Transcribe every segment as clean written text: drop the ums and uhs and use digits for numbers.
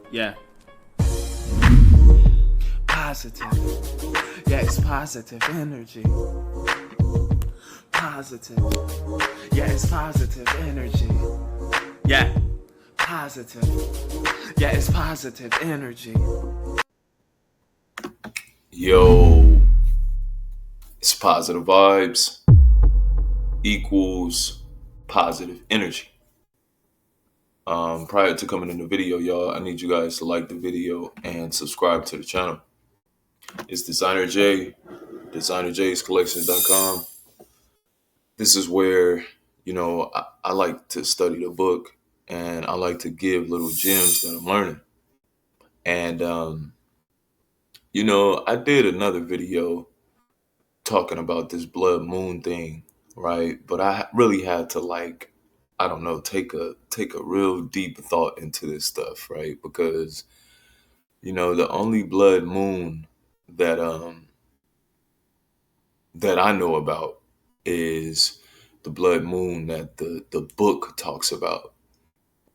Yeah. Positive. Yeah, it's positive energy. Positive. Yeah, it's positive energy. Yeah. Positive. Yeah, it's positive energy. Yo, it's positive vibes equals positive energy. Prior to coming in the video, y'all, I need you guys to like the video and subscribe to the channel. It's Dezignerjay, Dezignerjayscollections.com. This is where, I like to study the book and I like to give little gems that I'm learning. And, I did another video talking about this blood moon thing, right? But I really had to I don't know, take a real deep thought into this stuff, right? Because the only blood moon that that I know about is the blood moon that the book talks about.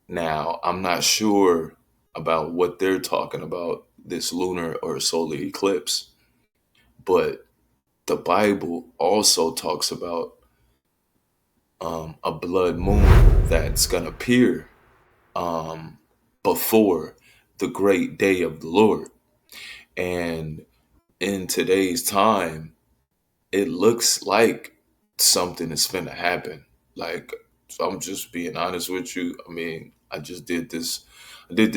Now, I'm not sure about what they're talking about, this lunar or solar eclipse, but the Bible also talks about a blood moon that's going to appear um, before the great day of the Lord. And in today's time, it looks like something is going to happen. Like, so I'm just being honest with you. I mean, I did this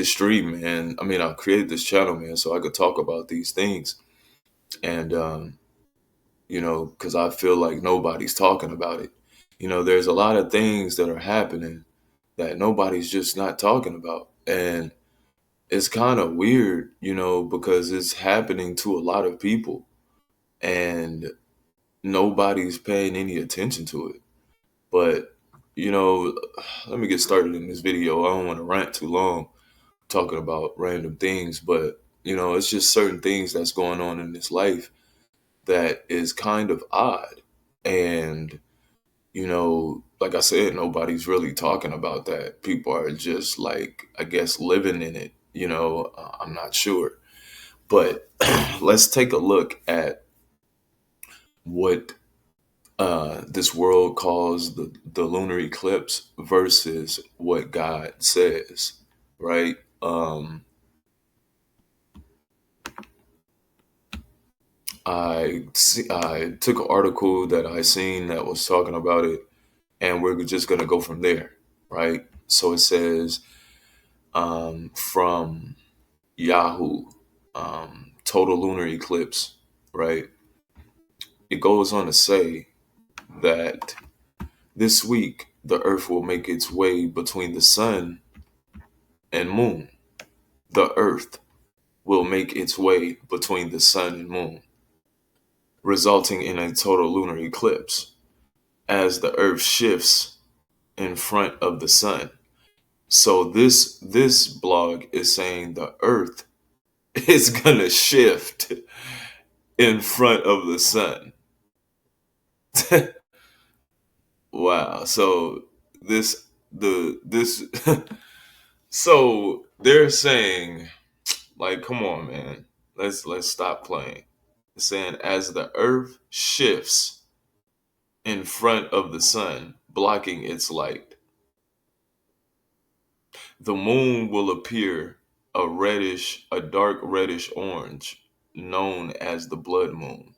stream, man. I mean, I created this channel, man, so I could talk about these things. And, because I feel like nobody's talking about it. There's a lot of things that are happening that nobody's just not talking about. And it's kind of weird, because it's happening to a lot of people and nobody's paying any attention to it. But, you know, let me get started in this video. I don't want to rant too long talking about random things, but, it's just certain things that's going on in this life that is kind of odd. And, like I said, nobody's really talking about that. People are just I guess, living in it. I'm not sure. But let's take a look at what this world calls the lunar eclipse versus what God says, right? I took an article that I seen that was talking about it, and we're just gonna go from there, right? So it says from Yahoo, total lunar eclipse, right? It goes on to say that this week the Earth will make its way between the sun and moon. The Earth will make its way between the sun and moon, resulting in a total lunar eclipse as the Earth shifts in front of the sun. So this blog is saying the Earth is gonna shift in front of the sun. Wow. So this the this so they're saying, like, come on, man. Let's stop playing. It's saying as the Earth shifts in front of the sun, blocking its light, the moon will appear a dark reddish orange, known as the blood moon.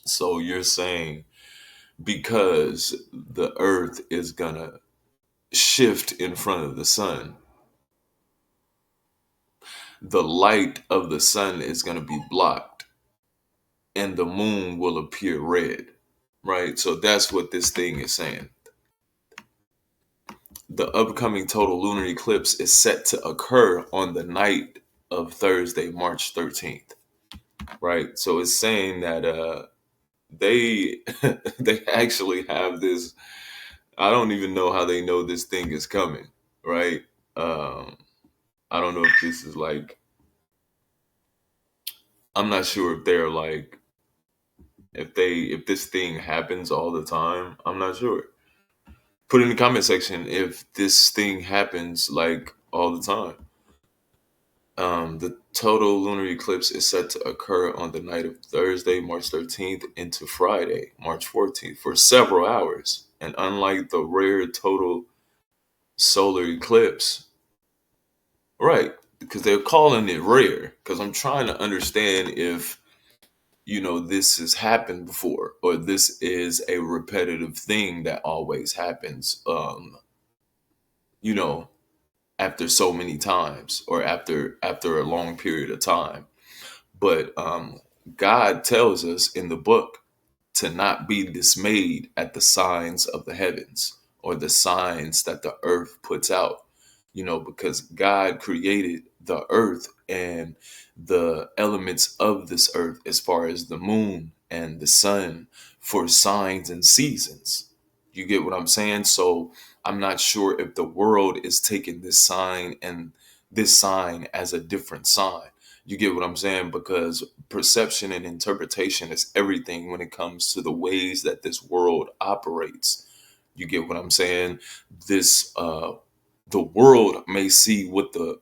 So you're saying because the Earth is gonna shift in front of the sun, the light of the sun is gonna be blocked and the moon will appear red, right? So that's what this thing is saying. The upcoming total lunar eclipse is set to occur on the night of Thursday, March 13th, right? So it's saying that they they actually have this. I don't even know how they know this thing is coming, right? Um, I don't know if this is I'm not sure if they're if this thing happens all the time. I'm not sure. Put in the comment section if this thing happens all the time. The total lunar eclipse is set to occur on the night of Thursday, March 13th, into Friday, March 14th, for several hours. And unlike the rare total solar eclipse, right, because they're calling it rare, because I'm trying to understand if, this has happened before, or this is a repetitive thing that always happens, you know, after so many times, or after a long period of time. But God tells us in the book to not be dismayed at the signs of the heavens, or the signs that the earth puts out, because God created the earth and the elements of this earth, as far as the moon and the sun, for signs and seasons. You get what I'm saying? So I'm not sure if the world is taking this sign and this sign as a different sign. You get what I'm saying? Because perception and interpretation is everything when it comes to the ways that this world operates. You get what I'm saying? This The world may see what the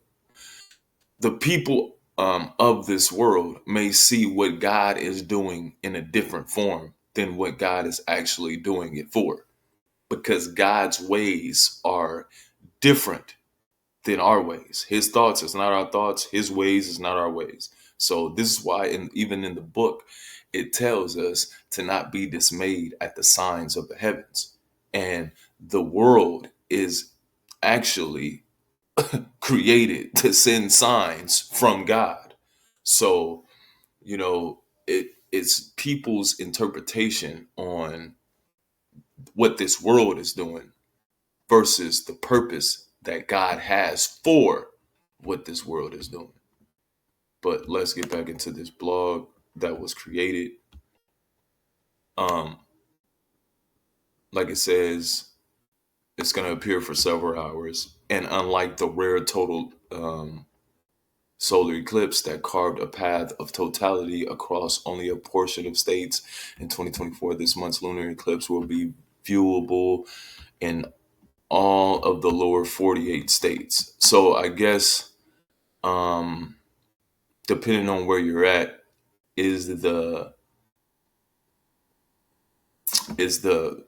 people of this world may see what God is doing in a different form than what God is actually doing it for, because God's ways are different than our ways. His thoughts is not our thoughts. His ways is not our ways. So this is why, even in the book, it tells us to not be dismayed at the signs of the heavens. And the world is actually created to send signs from God. So, it's people's interpretation on what this world is doing versus the purpose that God has for what this world is doing. But let's get back into this blog that was created. Um, like it says, it's going to appear for several hours. And unlike the rare total solar eclipse that carved a path of totality across only a portion of states in 2024, this month's lunar eclipse will be viewable in all of the lower 48 states. So I guess, depending on where you're at, is the is the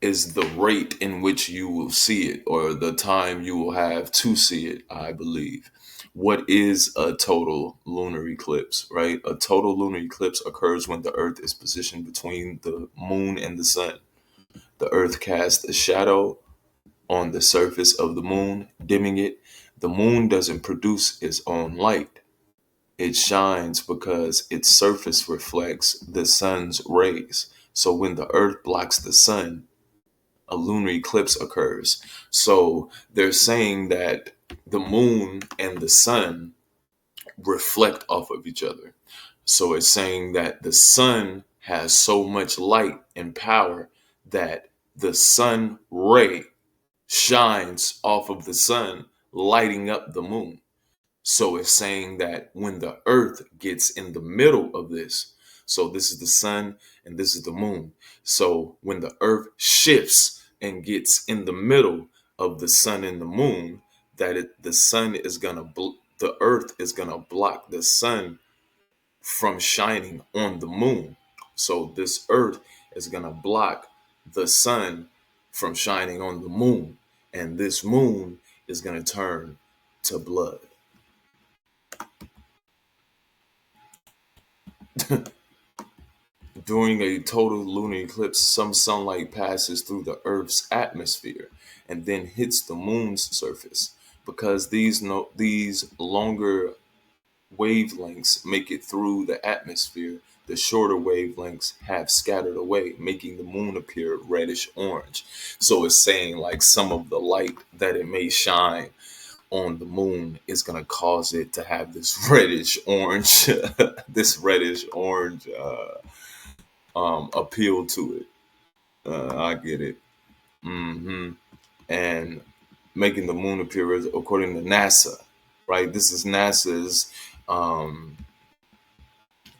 is the rate in which you will see it, or the time you will have to see it, I believe. What is a total lunar eclipse, right? A total lunar eclipse occurs when the earth is positioned between the moon and the sun. The earth casts a shadow on the surface of the moon, dimming it. The moon doesn't produce its own light. It shines because its surface reflects the sun's rays. So when the earth blocks the sun, a lunar eclipse occurs. So they're saying that the moon and the sun reflect off of each other. So it's saying that the sun has so much light and power that the sun ray shines off of the sun, lighting up the moon. So it's saying that when the earth gets in the middle of this, so this is the sun and this is the moon. So when the earth shifts and gets in the middle of the sun and the moon, the sun is the earth is gonna block the sun from shining on the moon. So this earth is gonna block the sun from shining on the moon, and this moon is gonna turn to blood. During a total lunar eclipse, some sunlight passes through the Earth's atmosphere and then hits the moon's surface. Because these longer wavelengths make it through the atmosphere, the shorter wavelengths have scattered away, making the moon appear reddish orange. So it's saying like some of the light that it may shine on the moon is going to cause it to have this reddish orange this reddish orange appeal to it. I get it. And making the moon appear, according to NASA, right? Um,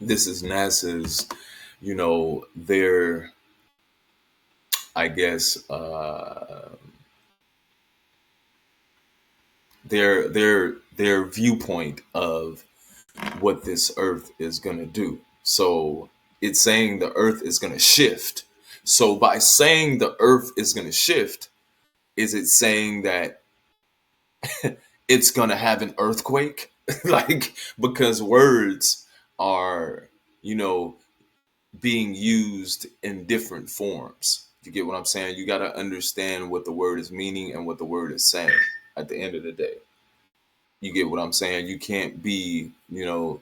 this is NASA's, their, I guess, their their viewpoint of what this earth is going to do. So it's saying the earth is going to shift. So by saying the earth is going to shift, is it saying that it's going to have an earthquake? Like, because words are, you know, being used in different forms. You get what I'm saying? You got to understand what the word is meaning and what the word is saying at the end of the day. You get what I'm saying? You can't be, you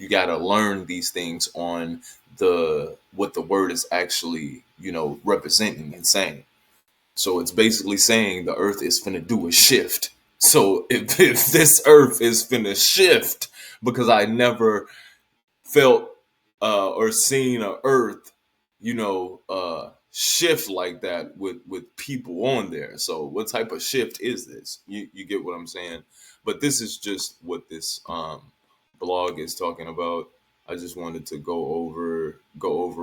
got to learn these things on the what the word is actually, representing and saying. So it's basically saying the earth is finna do a shift. So if this earth is finna shift, because I never felt or seen a earth, shift like that with people on there. So what type of shift is this? You get what I'm saying? But this is just what this blog is talking about. I just wanted to go over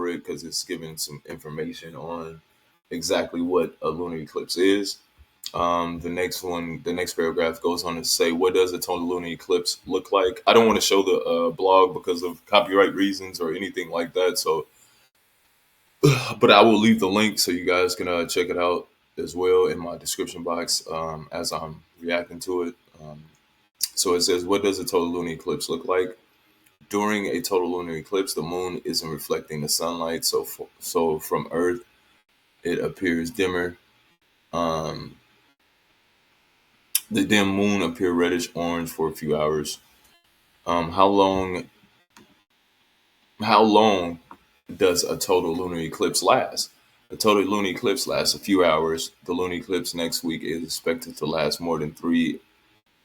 it because it's giving some information on exactly what a lunar eclipse is. The next paragraph goes on to say, what does a total lunar eclipse look like? I don't want to show the blog because of copyright reasons or anything like that. So, but I will leave the link so you guys can check it out as well in my description box as I'm reacting to it. So it says, what does a total lunar eclipse look like? During a total lunar eclipse, the moon isn't reflecting the sunlight, so from Earth, it appears dimmer. Um, the dim moon appear reddish orange for a few hours. How long? How long does a total lunar eclipse last? A total lunar eclipse lasts a few hours. The lunar eclipse next week is expected to last more than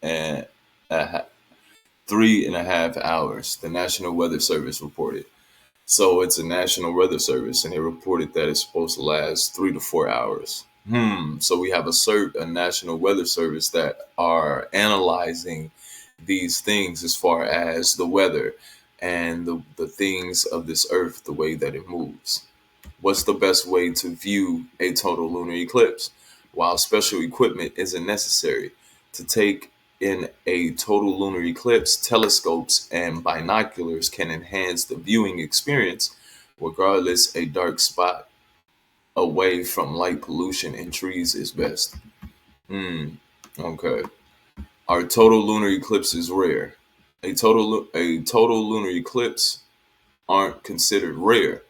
and a ha- 3.5 hours. The National Weather Service reported. So it's a National Weather Service, and they reported that it's supposed to last 3 to 4 hours. So we have a National Weather Service that are analyzing these things as far as the weather and the things of this earth, the way that it moves. What's the best way to view a total lunar eclipse? While special equipment isn't necessary to take in a total lunar eclipse, telescopes and binoculars can enhance the viewing experience. Regardless, a dark spot away from light pollution and trees is best. Okay. Our total lunar eclipse is rare. A total lunar eclipse aren't considered rare,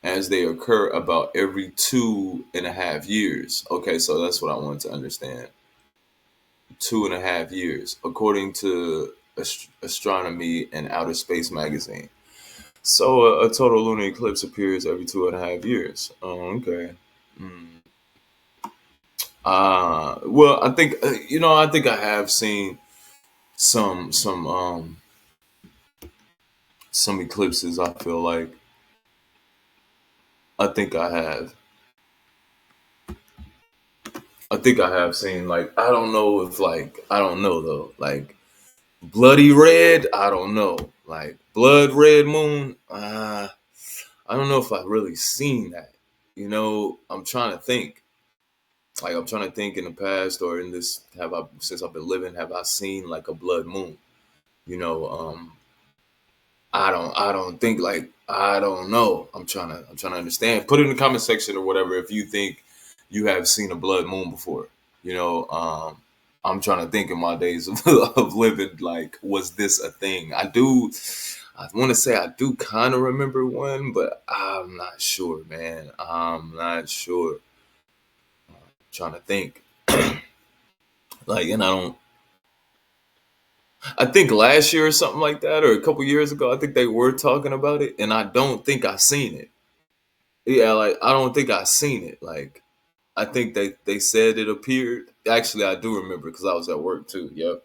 as they occur about every 2.5 years. Okay, so that's what I wanted to understand. 2.5 years, according to Astronomy and Outer Space magazine. So a total lunar eclipse appears every 2.5 years. Oh, okay. Well, I think I think I have seen some eclipses. I feel like I think I have. I think I have seen, like, I don't know if, like, I don't know though, like bloody red. I don't know, like blood red moon. I don't know if I've really seen that. I'm trying to think. Like, I'm trying to think in the past or in this, have I, since I've been living, have I seen like a blood moon? You know, I don't think, like, I don't know. I'm trying to understand. Put it in the comment section or whatever if you think you have seen a blood moon before. You know, I'm trying to think in my days of, of living, like, was this a thing? I want to say I do kind of remember one, but I'm not sure, man. I'm not sure. Trying to think. Like, and I think last year or something like that, or a couple years ago, I think they were talking about it, and I don't think I seen it. Yeah, like, I don't think I seen it. Like, I think they said it appeared. Actually, I do remember because I was at work too. Yep,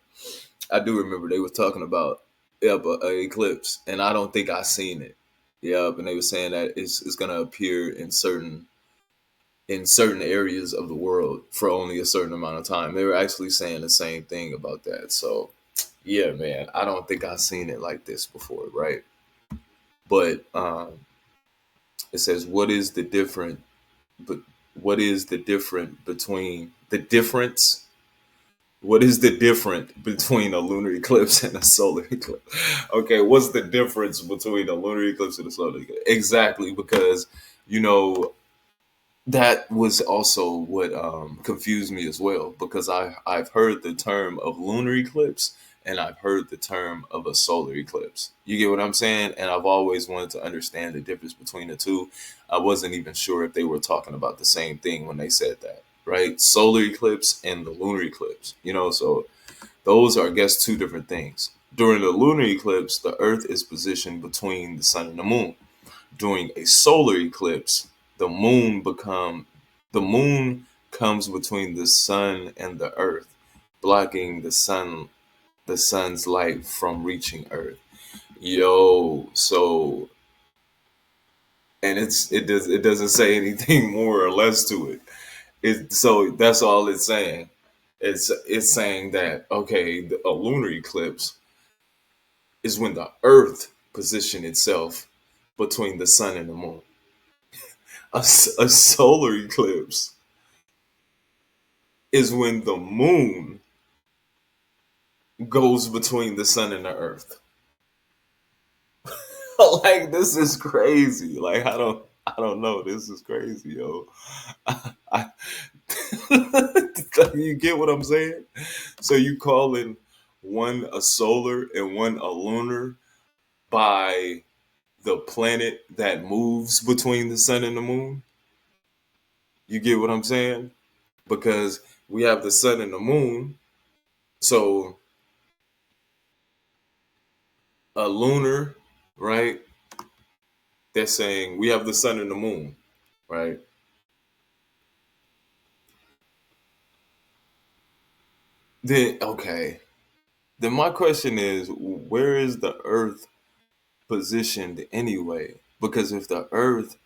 I do remember they were talking about, yep, a eclipse, and I don't think I seen it. Yep, and they were saying that it's gonna appear in certain areas of the world for only a certain amount of time. They were actually saying the same thing about that. So, yeah, man, I don't think I've seen it like this before, right? But it says, but what is the different between the difference? What is the difference between a lunar eclipse and a solar eclipse? Okay, what's the difference between a lunar eclipse and a solar eclipse? Exactly, because you know that was also what confused me as well, because I've heard the term of lunar eclipse and I've heard the term of a solar eclipse. You get what I'm saying? And I've always wanted to understand the difference between the two. I wasn't even sure if they were talking about the same thing when they said that, right? Solar eclipse and the lunar eclipse. So those are, I guess, two different things. During the lunar eclipse, the Earth is positioned between the sun and the moon. During a solar eclipse, the moon become the moon comes between the sun and the earth, blocking the sun's light from reaching earth. Yo, so and it doesn't say anything more or less to it. So that's all it's saying. It's saying that, okay, a lunar eclipse is when the earth position itself between the sun and the moon. A solar eclipse is when the moon goes between the sun and the earth. Like, this is crazy. Like, I don't know. This is crazy, yo. I, you get what I'm saying? So you calling one a solar and one a lunar by the planet that moves between the sun and the moon? You get what I'm saying? Because we have the sun and the moon. So a lunar, right? They're saying we have the sun and the moon, right? Then, okay. Then my question is, where is the Earth positioned anyway? Because if the Earth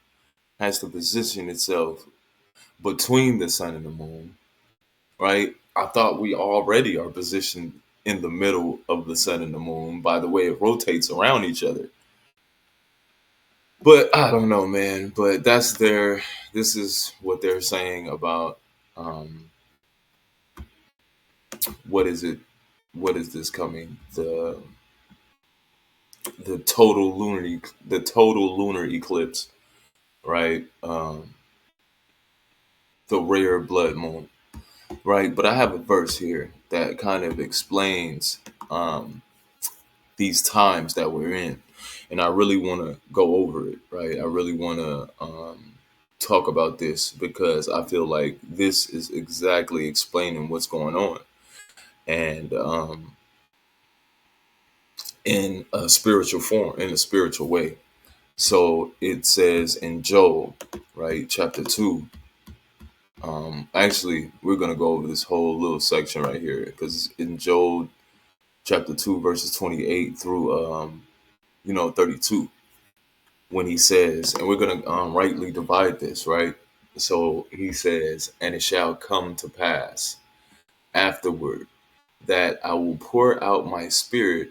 has to position itself between the sun and the moon, right? I thought we already are positioned in the middle of the sun and the moon by the way it rotates around each other. But I don't know, man. But this is what they're saying about um, what is it? What is this coming? The total lunar eclipse, right? The rare blood moon, right? But I have a verse here that kind of explains um, these times that we're in, and I really want to go over it, right? I really want to talk about this because I feel like this is exactly explaining what's going on, and in a spiritual form, in a spiritual way. So it says in Joel, right, chapter 2. Actually, we're going to go over this whole little section right here because in Joel chapter 2, verses 28 through, 32, when he says, and we're going to rightly divide this, right? So he says, and it shall come to pass afterward that I will pour out my spirit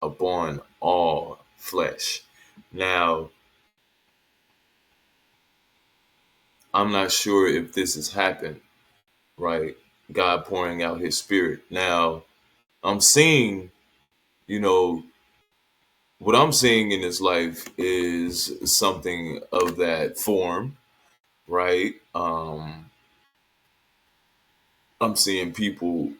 upon all flesh. Now, I'm not sure if this has happened, right? God pouring out his spirit. Now, I'm seeing, you know, what I'm seeing in this life is something of that form, right? I'm seeing people,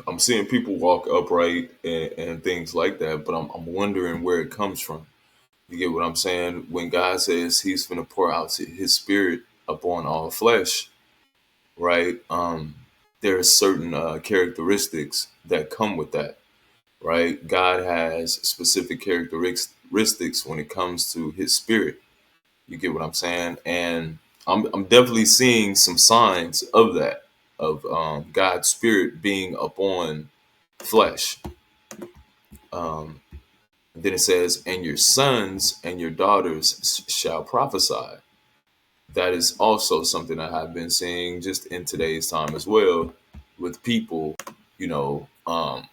I'm seeing people walk upright and things like that, but I'm wondering where it comes from. You get what I'm saying? When God says he's going to pour out his spirit upon all flesh, right? There are certain characteristics that come with that, right? God has specific characteristics when it comes to his spirit. You get what I'm saying? And I'm definitely seeing some signs of that, of God's spirit being upon flesh. Um, then it says, and your sons and your daughters shall prophesy. That is also something I have been seeing just in today's time as well, with people, you know, um,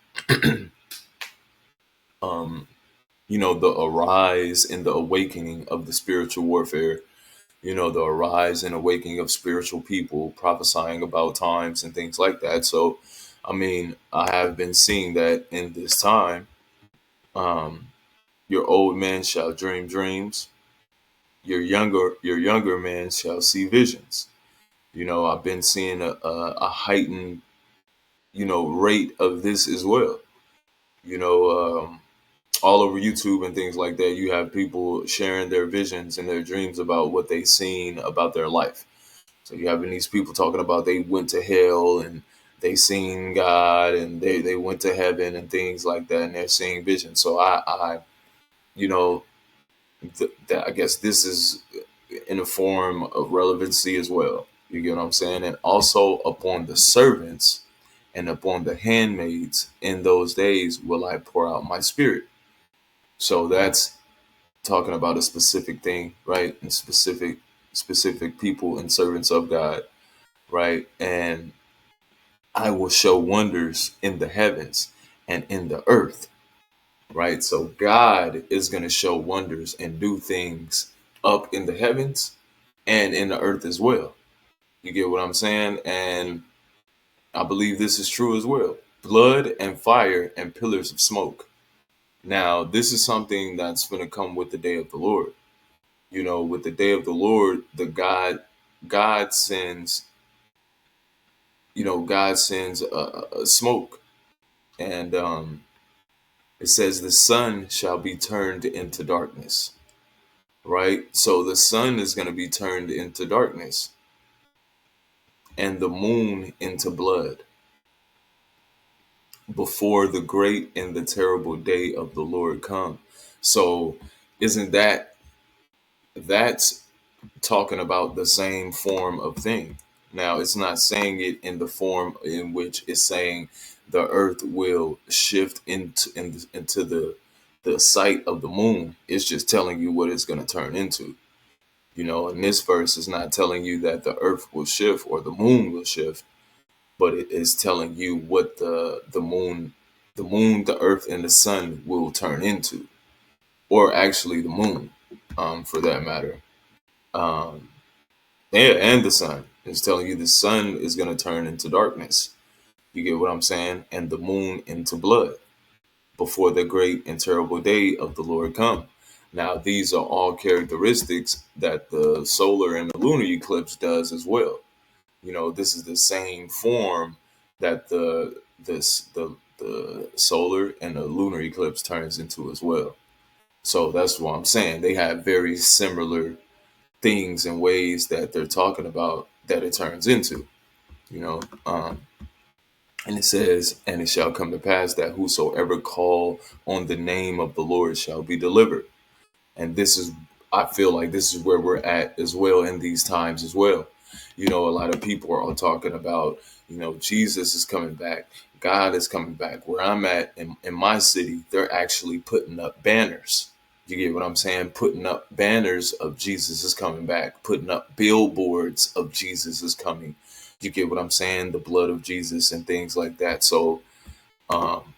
the arise and the awakening of the spiritual warfare, the arise and awakening of spiritual people prophesying about times and things like that. So, I mean, I have been seeing that in this time. Um, your old men shall dream dreams. Your younger men shall see visions. I've been seeing a heightened, rate of this as well. You know, all over YouTube and things like that, you have people sharing their visions and their dreams about what they seen about their life. So you having these people talking about they went to hell and they seen God and they went to heaven and things like that, and they're seeing visions. So I you know, that I guess this is in a form of relevancy as well. You get what I'm saying? And also upon the servants and upon the handmaids in those days will I pour out my spirit. So that's talking about a specific thing, right? And specific people and servants of God, right? And I will show wonders in the heavens and in the earth, right? So God is going to show wonders and do things up in the heavens and in the earth as well. You get what I'm saying? And I believe this is true as well. Blood and fire and pillars of smoke. Now, this is something that's going to come with the day of the Lord. With the day of the Lord, God sends, God sends a smoke, and it says the sun shall be turned into darkness, right? So the sun is going to be turned into darkness, and the moon into blood before the great and the terrible day of the Lord come. So, isn't that's talking about the same form of thing? Now, it's not saying it in the form in which it's saying the earth will shift into the sight of the moon. It's just telling you what it's going to turn into. And this verse is not telling you that the earth will shift or the moon will shift, but it is telling you what the moon, the earth, and the sun will turn into, or actually the moon, for that matter. Um, Yeah, and the sun is telling you the sun is going to turn into darkness. You get what I'm saying? And the moon into blood before the great and terrible day of the Lord come. Now, these are all characteristics that the solar and the lunar eclipse does as well. This is the same form that the solar and the lunar eclipse turns into as well. So that's what I'm saying. They have very similar things and ways that they're talking about that it turns into, you know. And it says, and it shall come to pass that whosoever call on the name of the Lord shall be delivered. And this is, I feel like this is where we're at as well in these times as well. A lot of people are all talking about, Jesus is coming back. God is coming back. Where I'm at in my city, they're actually putting up banners. You get what I'm saying? Putting up banners of Jesus is coming back, putting up billboards of Jesus is coming. You get what I'm saying? The blood of Jesus and things like that. So, um,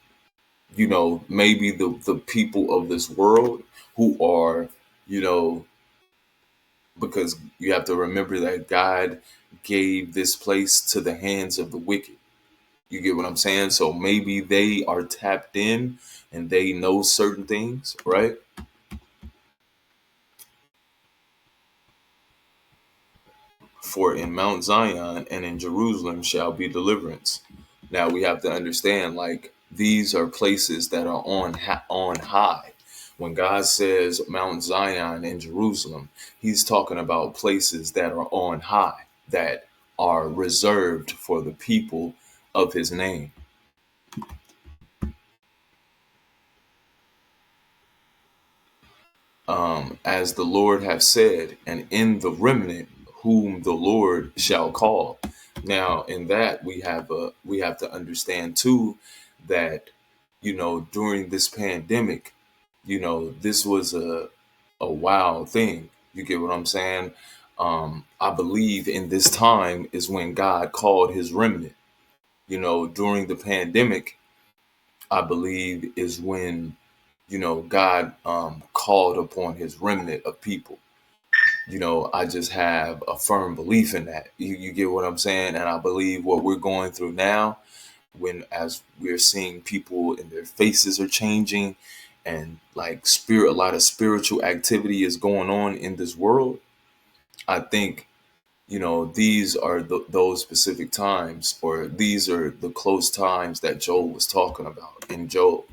maybe the people of this world who are, you know, because you have to remember that God gave this place to the hands of the wicked. You get what I'm saying? So maybe they are tapped in and they know certain things, right? For in Mount Zion and in Jerusalem shall be deliverance. Now we have to understand, like, these are places that are on high. When God says Mount Zion and Jerusalem, He's talking about places that are on high, that are reserved for the people of His name. As the Lord have said, and in the remnant whom the Lord shall call. Now, in that we have to understand too that during this pandemic, this was a wild thing. You get what I'm saying? I believe in this time is when God called His remnant. During the pandemic, I believe is when God called upon His remnant of people. I just have a firm belief in that. You get what I'm saying? And I believe what we're going through now, when as we're seeing people and their faces are changing, and like a lot of spiritual activity is going on in this world. I think, these are those specific times, or these are the close times that Joel was talking about in Joel.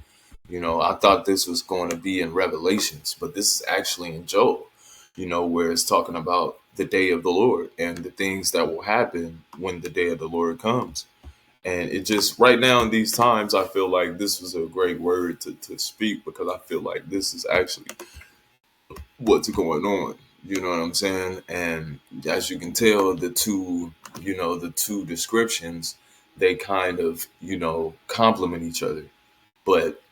I thought this was going to be in Revelations, but this is actually in Joel, where it's talking about the day of the Lord and the things that will happen when the day of the Lord comes. And it just, right now in these times, I feel like this was a great word to speak, because I feel like this is actually what's going on. You know what I'm saying? And as you can tell, the two descriptions, they kind of, complement each other. But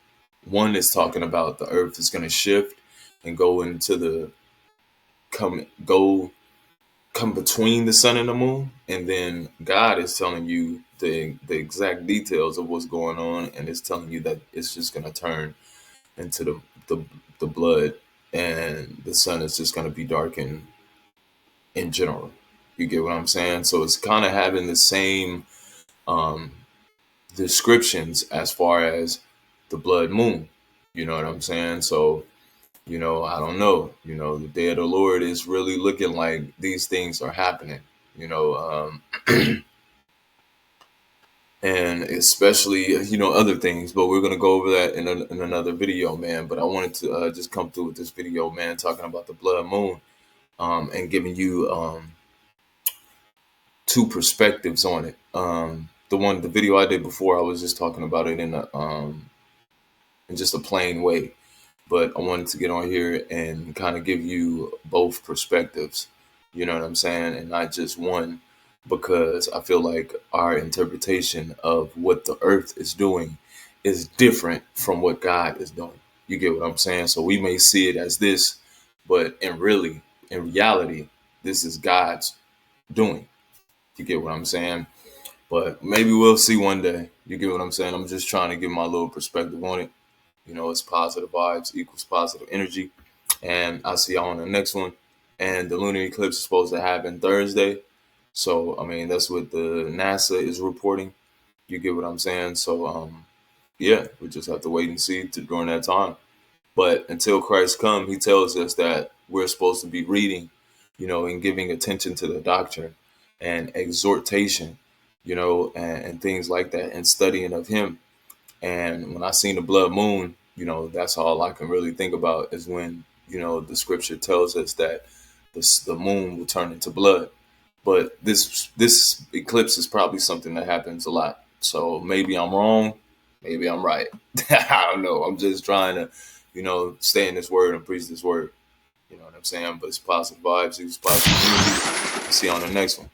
one is talking about the earth is going to shift and go into the come between the sun and the moon, and then God is telling you the exact details of what's going on, and it's telling you that it's just going to turn into the blood, and the sun is just going to be darkened in general. You get what I'm saying? So it's kind of having the same um, descriptions as far as the blood moon. You know what I'm saying? So, I don't know. The day of the Lord is really looking like these things are happening. You know, and especially other things. But we're gonna go over that in another video, man. But I wanted to just come through with this video, man, talking about the blood moon, and giving you two perspectives on it. The video I did before, I was just talking about it in just a plain way. But I wanted to get on here and kind of give you both perspectives, you know what I'm saying, and not just one, because I feel like our interpretation of what the earth is doing is different from what God is doing. You get what I'm saying? So we may see it as this, but in reality, this is God's doing. You get what I'm saying? But maybe we'll see one day. You get what I'm saying? I'm just trying to give my little perspective on it. It's positive vibes equals positive energy. And I'll see y'all on the next one. And the lunar eclipse is supposed to happen Thursday. So, I mean, that's what the NASA is reporting. You get what I'm saying? So, yeah, we just have to wait and see during that time. But until Christ come, he tells us that we're supposed to be reading, and giving attention to the doctrine and exhortation, and things like that, and studying of him. And when I seen the blood moon, that's all I can really think about is when, the scripture tells us that the moon will turn into blood. But this eclipse is probably something that happens a lot. So maybe I'm wrong, maybe I'm right. I don't know. I'm just trying to, stay in this word and preach this word. You know what I'm saying? But it's positive vibes, it's positive energy. See you on the next one.